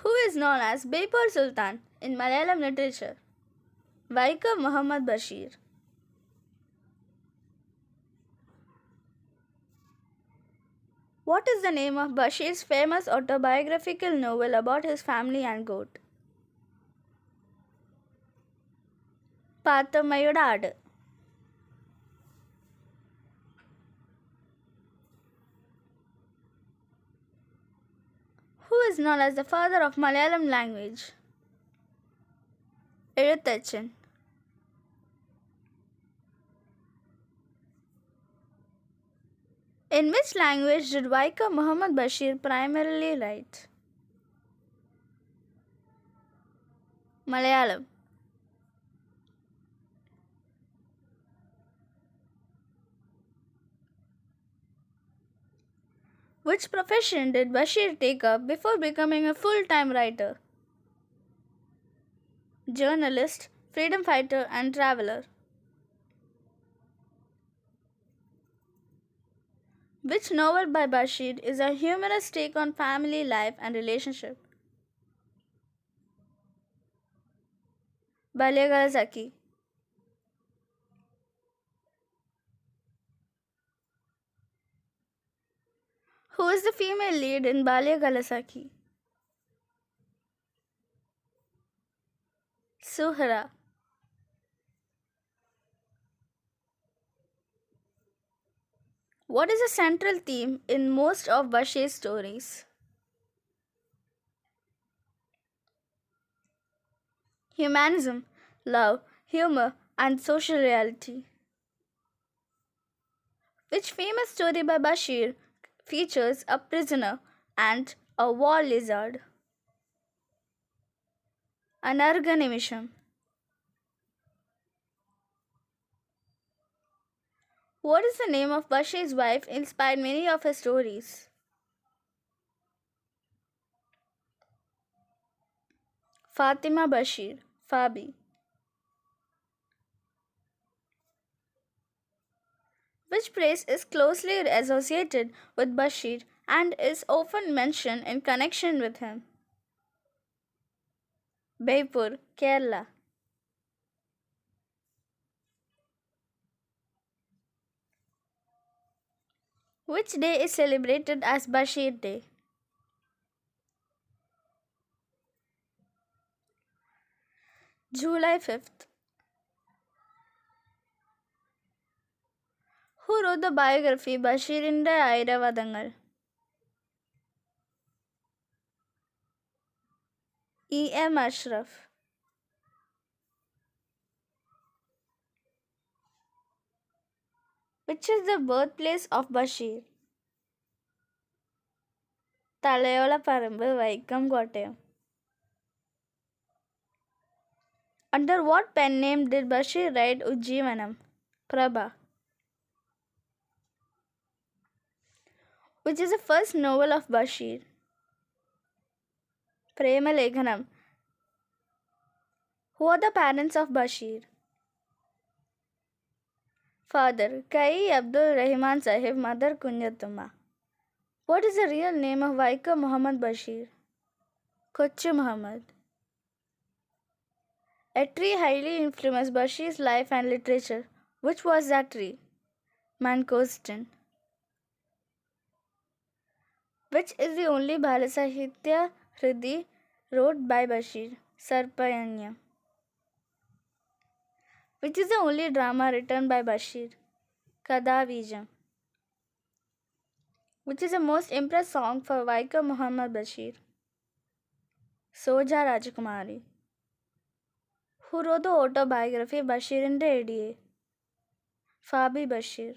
Who is known as Baipur Sultan in Malayalam literature? Vaikam Muhammad Basheer. What is the name of Basheer's famous autobiographical novel about his family and goat? Paathammayuda Aadu. Who is known as the father of Malayalam language? Eഴുത്തച്ഛൻ. In which language did Vaikam Muhammad Basheer primarily write? Malayalam. Which profession did Basheer take up before becoming a full-time writer? Journalist, freedom fighter, and traveler. Which novel by Basheer is a humorous take on family life and relationship? Balyagalsaki. Who is the female lead in Balyagalsaki? Suhara. What is the central theme in most of Basheer's stories? Humanism, love, humor, and social reality. Which famous story by Basheer features a prisoner and a war lizard? Anarganimisham. What is the name of Basheer's wife inspired many of his stories? Fatima Basheer, Fabi. Which place is closely associated with Basheer and is often mentioned in connection with him? Baipur, Kerala. Which day is celebrated as Basheer Day? July 5th. Who wrote the biography Basheerinte Airavadhangal? E.M. Ashraf. Which is the birthplace of Basheer? Talayola-Parambu, Vaikam, Kottayam. Under what pen name did Basheer write Ujjivanam? Prabha. Which is the first novel of Basheer? Prema Lekhanam. Who are the parents of Basheer? Father Kai Abdul Rahman Sahib, mother Kunyatumma. What is the real name of Vaikam Muhammad Basheer? Kochu Muhammad. A tree highly influenced Basheer's life and literature. Which was that tree? Mancostan. Which is the only Balasahitya Hridi wrote by Basheer? Sarpayanya. Which is the only drama written by Basheer? Kadavijam. Which is the most impressed song for Vaikam Muhammad Basheer? Soja Rajkumari. Who wrote the autobiography Basheerinte ADA? Fabi Basheer.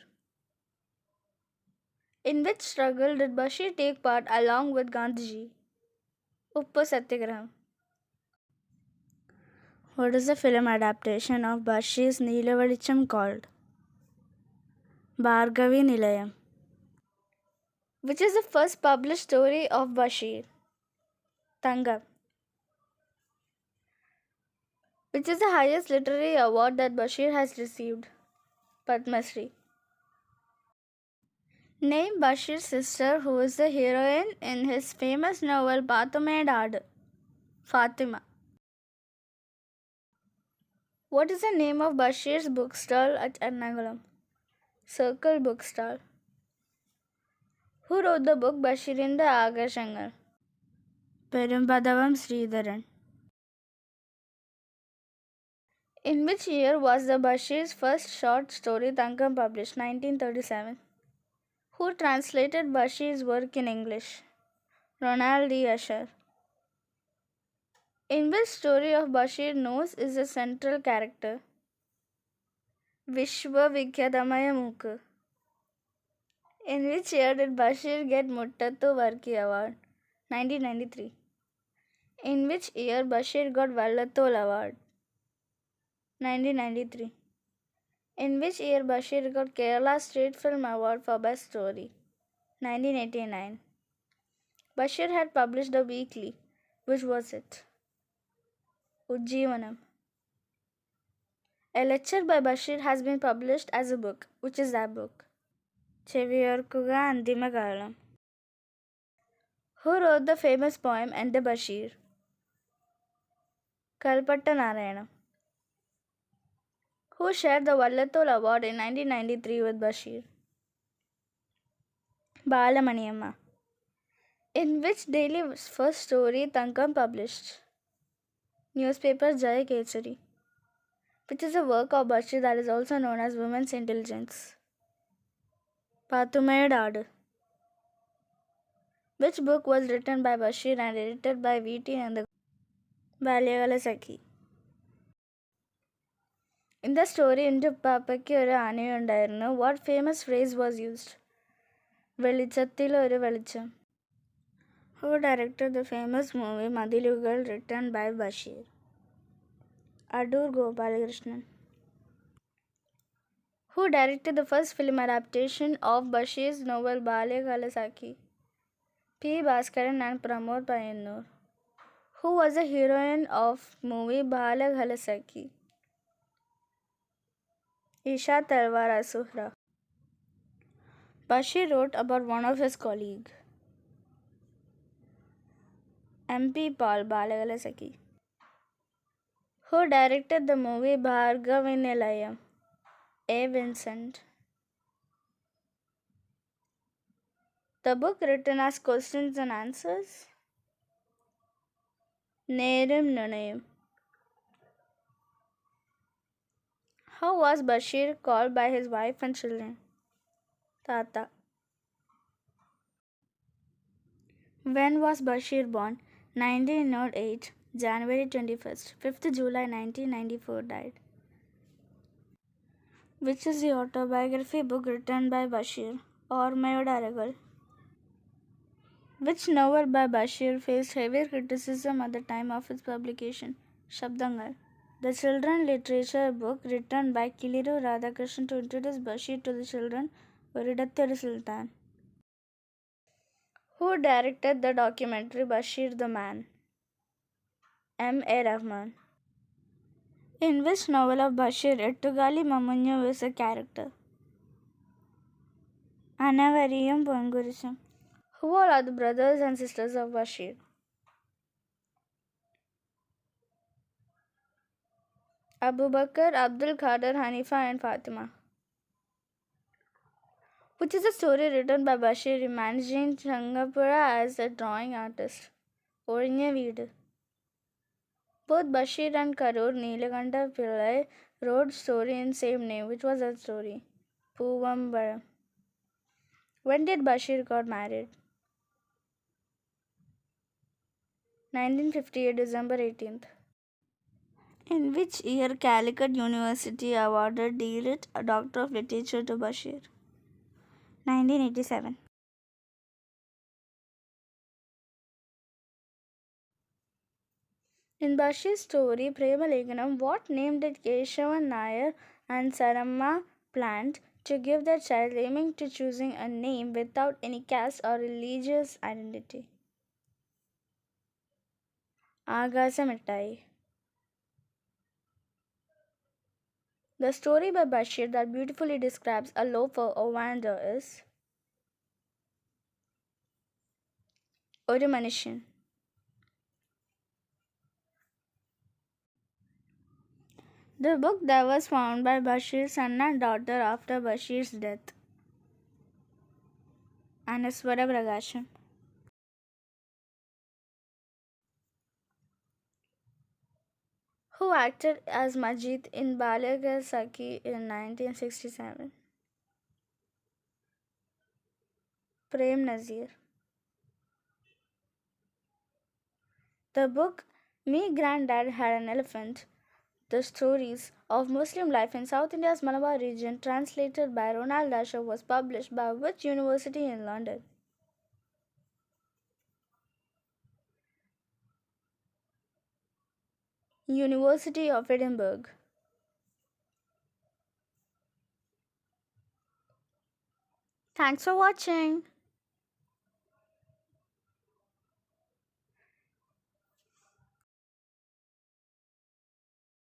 In which struggle did Basheer take part along with Gandhiji? Uppu Satyagraham. What is the film adaptation of Basheer's Neelavalicham called? Bhargavi Nilayam. Which is the first published story of Basheer? Tangam. Which is the highest literary award that Basheer has received? Padma Shri. Name Basheer's sister who is the heroine in his famous novel Paathammayuda Aadu. Fatima. What is the name of Basheer's bookstall at Ernakulam? Circle Bookstall. Who wrote the book Basheerinda Agashangal? Perumpadavam Sridharan. In which year was the Basheer's first short story Tangam published? 1937. Who translated Basheer's work in English? Ronald D. Usher. In which story of Basheer Nose is a central character? Vishwa Vikyatamaya Mooku. In which year did Basheer get Muttattu Varki Award? 1993. In which year Basheer got Vallathol Award? 1993. In which year Basheer got Kerala State Film Award for Best Story? 1989. Basheer had published a weekly. Which was it? Ujjivanam. A lecture by Basheer has been published as a book. Which is that book? Cheviyorkuga Andimakalam. Who wrote the famous poem Ende Basheer? Kalpatta Narayana. Who shared the Vallathol Award in 1993 with Basheer? Balamaniyamma. In which daily first story Tankam published? Newspaper Jaya Kechari. Which is a work of Basheer that is also known as Women's Intelligence? Pathumayad Adu. Which book was written by Basheer and edited by V.T. Nanda? Balyagala Sakhi. In the story Pappakku oru aanayundayirunnu, what famous phrase was used? Velichathil oru velicham. Who directed the famous movie Madilugal written by Basheer? Adur Gopalakrishnan. Who directed the first film adaptation of Basheer's novel Balyagala Sakhi? P. Bhaskaran and Pramod Payannur. Who was the heroine of movie Balyagala Sakhi? Isha Talwar Asuhra. Basheer wrote about one of his colleagues, M.P. Paul Balyagala Sakhi. Who directed the movie Bhargavinilayam? A. Vincent. The book written as questions and answers? Nerum Nunayum. How was Basheer called by his wife and children? Tata. When was Basheer born? 1908, January 21st. 5th July 1994 died. Which is the autobiography book written by Basheer? Or Mayodaragal? Which novel by Basheer faced heavy criticism at the time of its publication? Shabdangal. The children literature book written by Kiliru Radhakrishnan to introduce Basheer to the children, Varidathiru Sultan. Who directed the documentary Basheer the Man? M. A. Rahman. In which novel of Basheer Ettugali Mamunyu is a character? Anavariyam Pongurisham. Who all are the brothers and sisters of Basheer? Abu Bakr, Abdul Qadir, Hanifa and Fatima. Which is a story written by Basheer imagining Changapura as a drawing artist? Orinja Veedu. Both Basheer and Karur Neelakanta Pillai wrote story in same name. Which was that story? Poovambara. When did Basheer got married? 1958, December 18th. In which year Calicut University awarded D.Litt, a Doctor of Literature, to Basheer? 1987. In Basheer's story Premaleganam, what name did Keshavan Nair and Saramma plant to give their child, aiming to choosing a name without any caste or religious identity? Agasa Mittai. The story by Basheer that beautifully describes a loafer or wanderer is Oru Manushan. The book that was found by Basheer's son and daughter after Basheer's death. Anaswara Pragasham. Who acted as Majid in Balaga Saki in 1967? Prem Nazir. The book Me Granddad Had an Elephant, The Stories of Muslim Life in South India's Malabar region, translated by Ronald Dasher, was published by which university in London? University of Edinburgh. Thanks for watching.